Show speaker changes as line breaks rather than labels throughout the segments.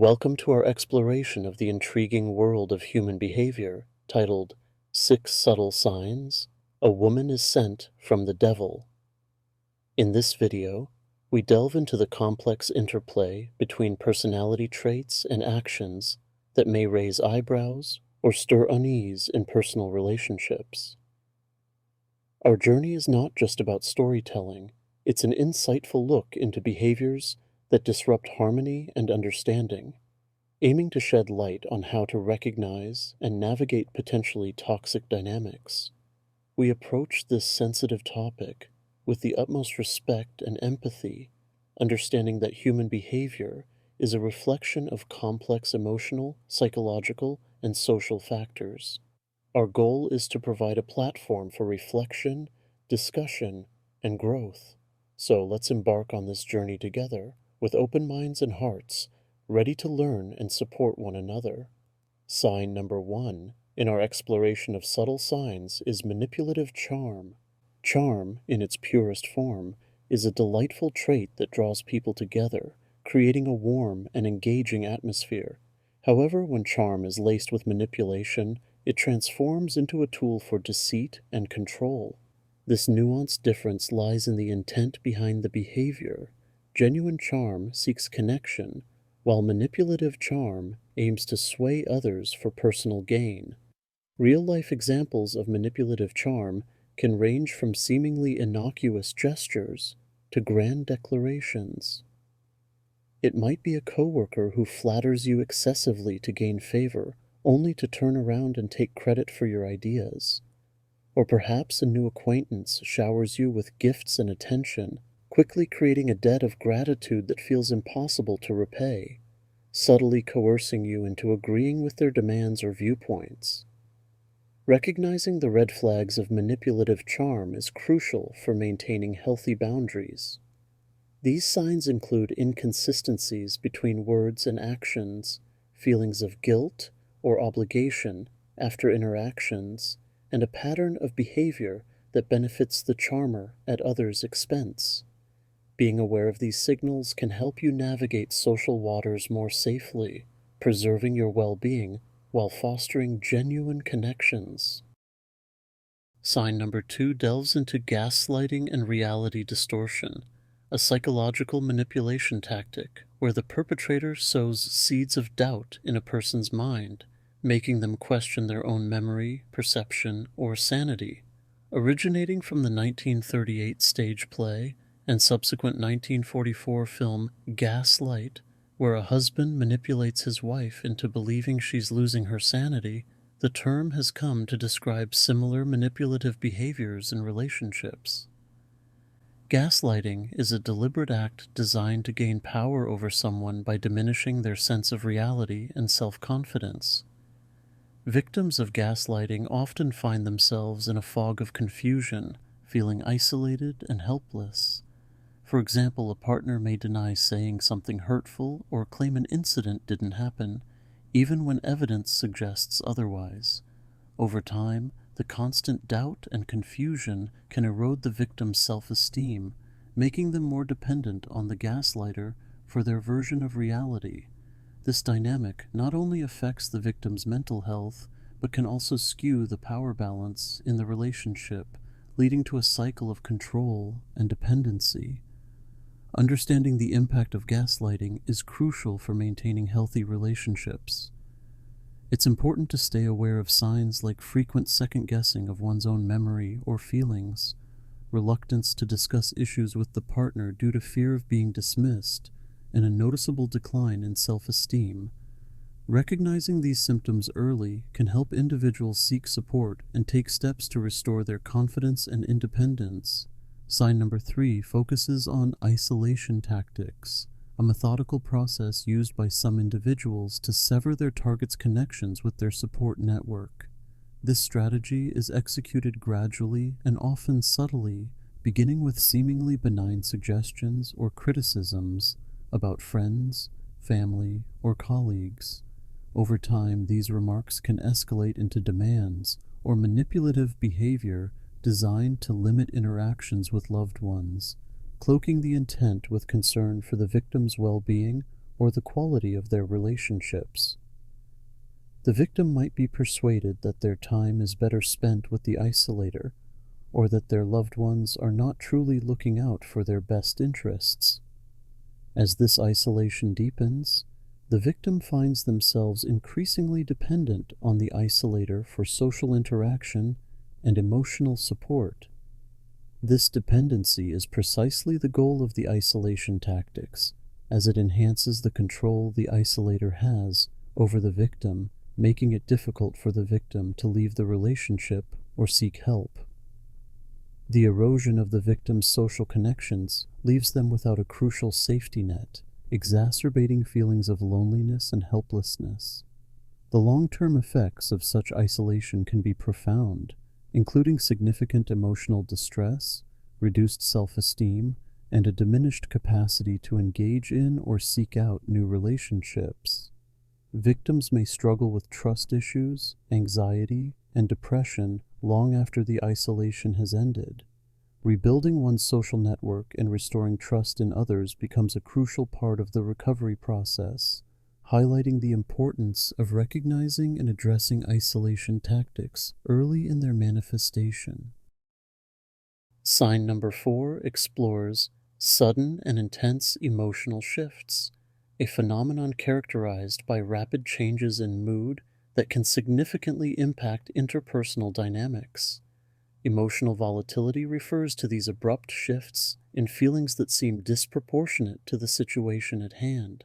Welcome to our exploration of the intriguing world of human behavior, titled Six Subtle Signs A Woman is Sent from the Devil. In this video, we delve into the complex interplay between personality traits and actions that may raise eyebrows or stir unease in personal relationships. Our journey is not just about storytelling, it's an insightful look into behaviors that disrupt harmony and understanding, aiming to shed light on how to recognize and navigate potentially toxic dynamics. We approach this sensitive topic with the utmost respect and empathy, understanding that human behavior is a reflection of complex emotional, psychological, and social factors. Our goal is to provide a platform for reflection, discussion, and growth. So let's embark on this journey together with open minds and hearts, ready to learn and support one another. Sign number 1 in our exploration of subtle signs is manipulative charm. Charm, in its purest form, is a delightful trait that draws people together, creating a warm and engaging atmosphere. However, when charm is laced with manipulation, it transforms into a tool for deceit and control. This nuanced difference lies in the intent behind the behavior. Genuine charm seeks connection, while manipulative charm aims to sway others for personal gain. Real-life examples of manipulative charm can range from seemingly innocuous gestures to grand declarations. It might be a coworker who flatters you excessively to gain favor, only to turn around and take credit for your ideas. Or perhaps a new acquaintance showers you with gifts and attention, quickly creating a debt of gratitude that feels impossible to repay, subtly coercing you into agreeing with their demands or viewpoints. Recognizing the red flags of manipulative charm is crucial for maintaining healthy boundaries. These signs include inconsistencies between words and actions, feelings of guilt or obligation after interactions, and a pattern of behavior that benefits the charmer at others' expense. Being aware of these signals can help you navigate social waters more safely, preserving your well-being while fostering genuine connections. Sign number 2 delves into gaslighting and reality distortion, a psychological manipulation tactic where the perpetrator sows seeds of doubt in a person's mind, making them question their own memory, perception, or sanity. Originating from the 1938 stage play and subsequent 1944 film Gaslight, where a husband manipulates his wife into believing she's losing her sanity, the term has come to describe similar manipulative behaviors in relationships. Gaslighting is a deliberate act designed to gain power over someone by diminishing their sense of reality and self-confidence. Victims of gaslighting often find themselves in a fog of confusion, feeling isolated and helpless. For example, a partner may deny saying something hurtful or claim an incident didn't happen, even when evidence suggests otherwise. Over time, the constant doubt and confusion can erode the victim's self-esteem, making them more dependent on the gaslighter for their version of reality. This dynamic not only affects the victim's mental health, but can also skew the power balance in the relationship, leading to a cycle of control and dependency. Understanding the impact of gaslighting is crucial for maintaining healthy relationships. It's important to stay aware of signs like frequent second-guessing of one's own memory or feelings, reluctance to discuss issues with the partner due to fear of being dismissed, and a noticeable decline in self-esteem. Recognizing these symptoms early can help individuals seek support and take steps to restore their confidence and independence. Sign number 3 focuses on isolation tactics, a methodical process used by some individuals to sever their target's connections with their support network. This strategy is executed gradually and often subtly, beginning with seemingly benign suggestions or criticisms about friends, family, or colleagues. Over time, these remarks can escalate into demands or manipulative behavior designed to limit interactions with loved ones, cloaking the intent with concern for the victim's well-being or the quality of their relationships. The victim might be persuaded that their time is better spent with the isolator, or that their loved ones are not truly looking out for their best interests. As this isolation deepens, the victim finds themselves increasingly dependent on the isolator for social interaction and emotional support. This dependency is precisely the goal of the isolation tactics, as it enhances the control the isolator has over the victim, making it difficult for the victim to leave the relationship or seek help. The erosion of the victim's social connections leaves them without a crucial safety net, exacerbating feelings of loneliness and helplessness. The long-term effects of such isolation can be profound, including significant emotional distress, reduced self-esteem, and a diminished capacity to engage in or seek out new relationships. Victims may struggle with trust issues, anxiety, and depression long after the isolation has ended. Rebuilding one's social network and restoring trust in others becomes a crucial part of the recovery process, highlighting the importance of recognizing and addressing isolation tactics early in their manifestation. Sign number 4 explores sudden and intense emotional shifts, a phenomenon characterized by rapid changes in mood that can significantly impact interpersonal dynamics. Emotional volatility refers to these abrupt shifts in feelings that seem disproportionate to the situation at hand.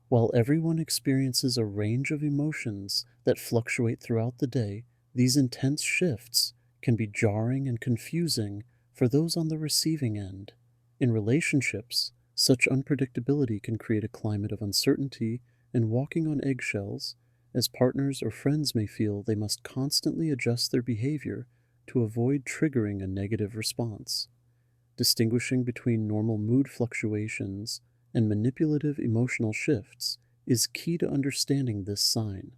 While everyone experiences a range of emotions that fluctuate throughout the day, these intense shifts can be jarring and confusing for those on the receiving end. In relationships, such unpredictability can create a climate of uncertainty and walking on eggshells, as partners or friends may feel they must constantly adjust their behavior to avoid triggering a negative response. Distinguishing between normal mood fluctuations and manipulative emotional shifts is key to understanding this sign.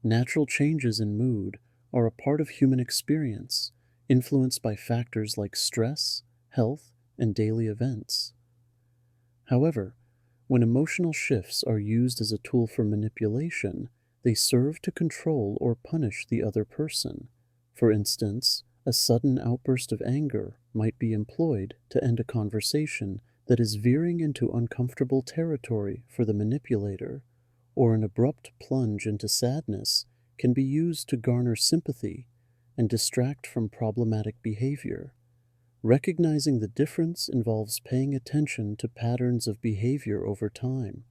Natural changes in mood are a part of human experience, influenced by factors like stress, health, and daily events. However, when emotional shifts are used as a tool for manipulation, they serve to control or punish the other person. For instance, a sudden outburst of anger might be employed to end a conversation that is veering into uncomfortable territory for the manipulator, or an abrupt plunge into sadness can be used to garner sympathy and distract from problematic behavior. Recognizing the difference involves paying attention to patterns of behavior over time.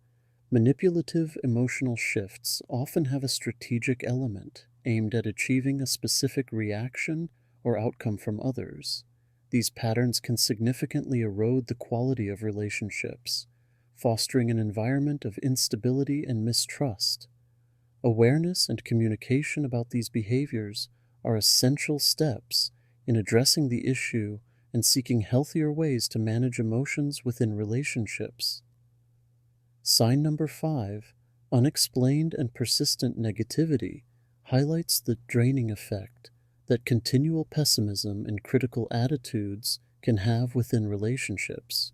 Manipulative emotional shifts often have a strategic element aimed at achieving a specific reaction or outcome from others. These patterns can significantly erode the quality of relationships, fostering an environment of instability and mistrust. Awareness and communication about these behaviors are essential steps in addressing the issue and seeking healthier ways to manage emotions within relationships. Sign number 5, unexplained and persistent negativity, highlights the draining effect that continual pessimism and critical attitudes can have within relationships.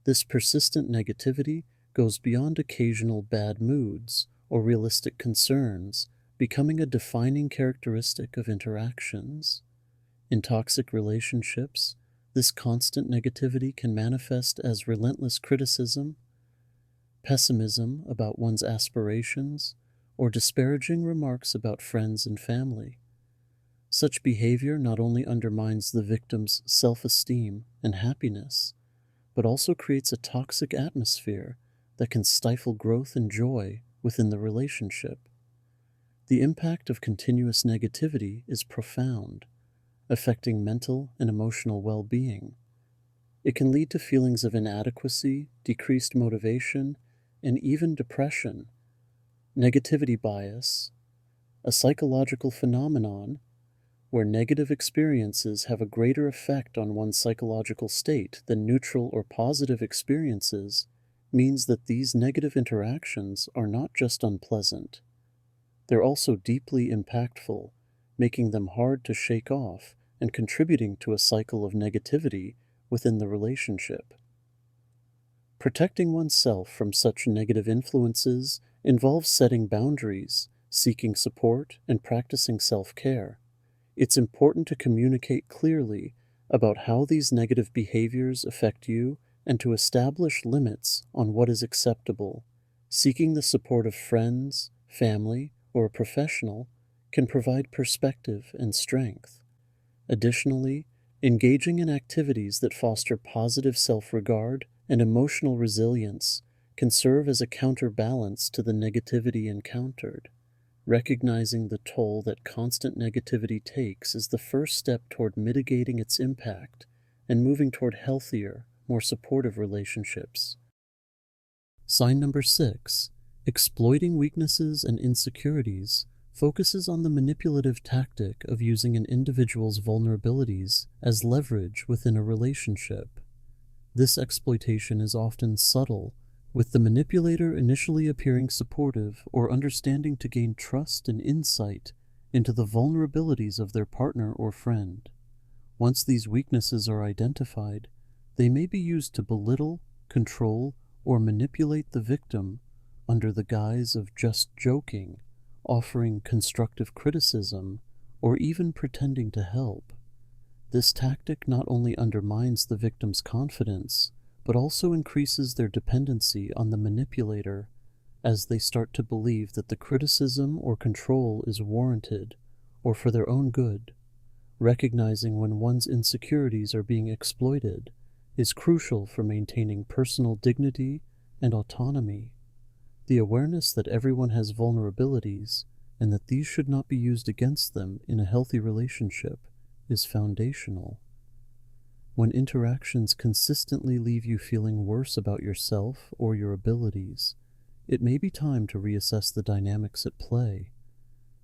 This persistent negativity goes beyond occasional bad moods or realistic concerns, becoming a defining characteristic of interactions. In toxic relationships, this constant negativity can manifest as relentless criticism, pessimism about one's aspirations, or disparaging remarks about friends and family. Such behavior not only undermines the victim's self-esteem and happiness, but also creates a toxic atmosphere that can stifle growth and joy within the relationship. The impact of continuous negativity is profound, affecting mental and emotional well-being. It can lead to feelings of inadequacy, decreased motivation, and even depression. Negativity bias, a psychological phenomenon where negative experiences have a greater effect on one's psychological state than neutral or positive experiences, means that these negative interactions are not just unpleasant. They're also deeply impactful, making them hard to shake off and contributing to a cycle of negativity within the relationship. Protecting oneself from such negative influences involves setting boundaries, seeking support, and practicing self-care. It's important to communicate clearly about how these negative behaviors affect you and to establish limits on what is acceptable. Seeking the support of friends, family, or a professional can provide perspective and strength. Additionally, engaging in activities that foster positive self-regard and emotional resilience can serve as a counterbalance to the negativity encountered. Recognizing the toll that constant negativity takes is the first step toward mitigating its impact and moving toward healthier, more supportive relationships. Sign number 6. Exploiting weaknesses and insecurities focuses on the manipulative tactic of using an individual's vulnerabilities as leverage within a relationship. This exploitation is often subtle, with the manipulator initially appearing supportive or understanding to gain trust and insight into the vulnerabilities of their partner or friend. Once these weaknesses are identified, they may be used to belittle, control, or manipulate the victim under the guise of just joking, offering constructive criticism, or even pretending to help. This tactic not only undermines the victim's confidence, but also increases their dependency on the manipulator as they start to believe that the criticism or control is warranted or for their own good. Recognizing when one's insecurities are being exploited is crucial for maintaining personal dignity and autonomy. The awareness that everyone has vulnerabilities and that these should not be used against them in a healthy relationship is foundational. When interactions consistently leave you feeling worse about yourself or your abilities, it may be time to reassess the dynamics at play.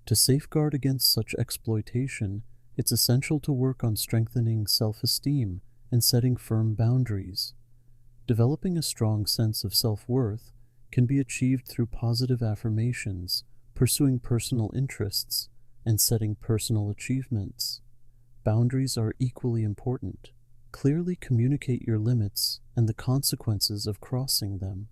To safeguard against such exploitation, it's essential to work on strengthening self-esteem and setting firm boundaries. Developing a strong sense of self-worth can be achieved through positive affirmations, pursuing personal interests, and setting personal achievements. Boundaries are equally important. Clearly communicate your limits and the consequences of crossing them.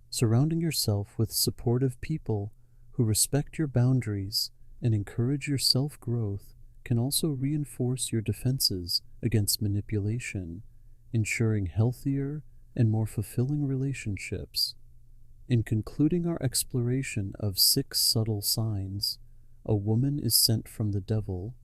Surrounding yourself with supportive people who respect your boundaries and encourage your self-growth can also reinforce your defenses against manipulation, ensuring healthier and more fulfilling relationships. In concluding our exploration of 6 subtle signs, a woman is sent from the devil,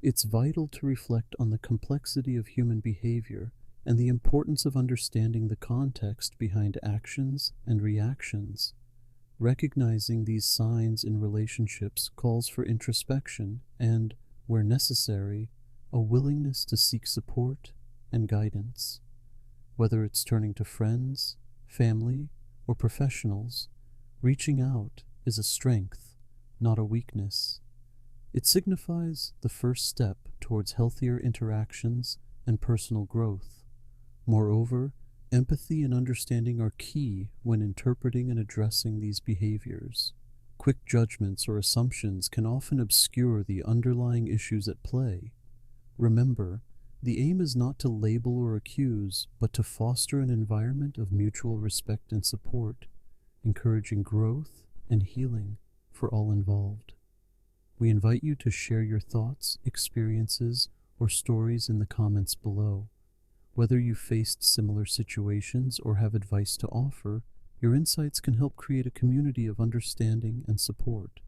it's vital to reflect on the complexity of human behavior and the importance of understanding the context behind actions and reactions. Recognizing these signs in relationships calls for introspection and, where necessary, a willingness to seek support and guidance. Whether it's turning to friends, family, or professionals, reaching out is a strength, not a weakness. It signifies the first step towards healthier interactions and personal growth. Moreover, empathy and understanding are key when interpreting and addressing these behaviors. Quick judgments or assumptions can often obscure the underlying issues at play. Remember, the aim is not to label or accuse, but to foster an environment of mutual respect and support, encouraging growth and healing for all involved. We invite you to share your thoughts, experiences, or stories in the comments below. Whether you faced similar situations or have advice to offer, your insights can help create a community of understanding and support.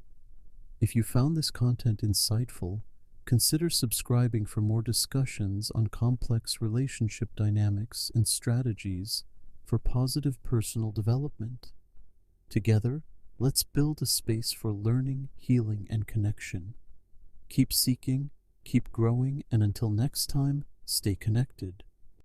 If you found this content insightful, consider subscribing for more discussions on complex relationship dynamics and strategies for positive personal development. Together, let's build a space for learning, healing, and connection. Keep seeking, keep growing, and until next time, stay connected.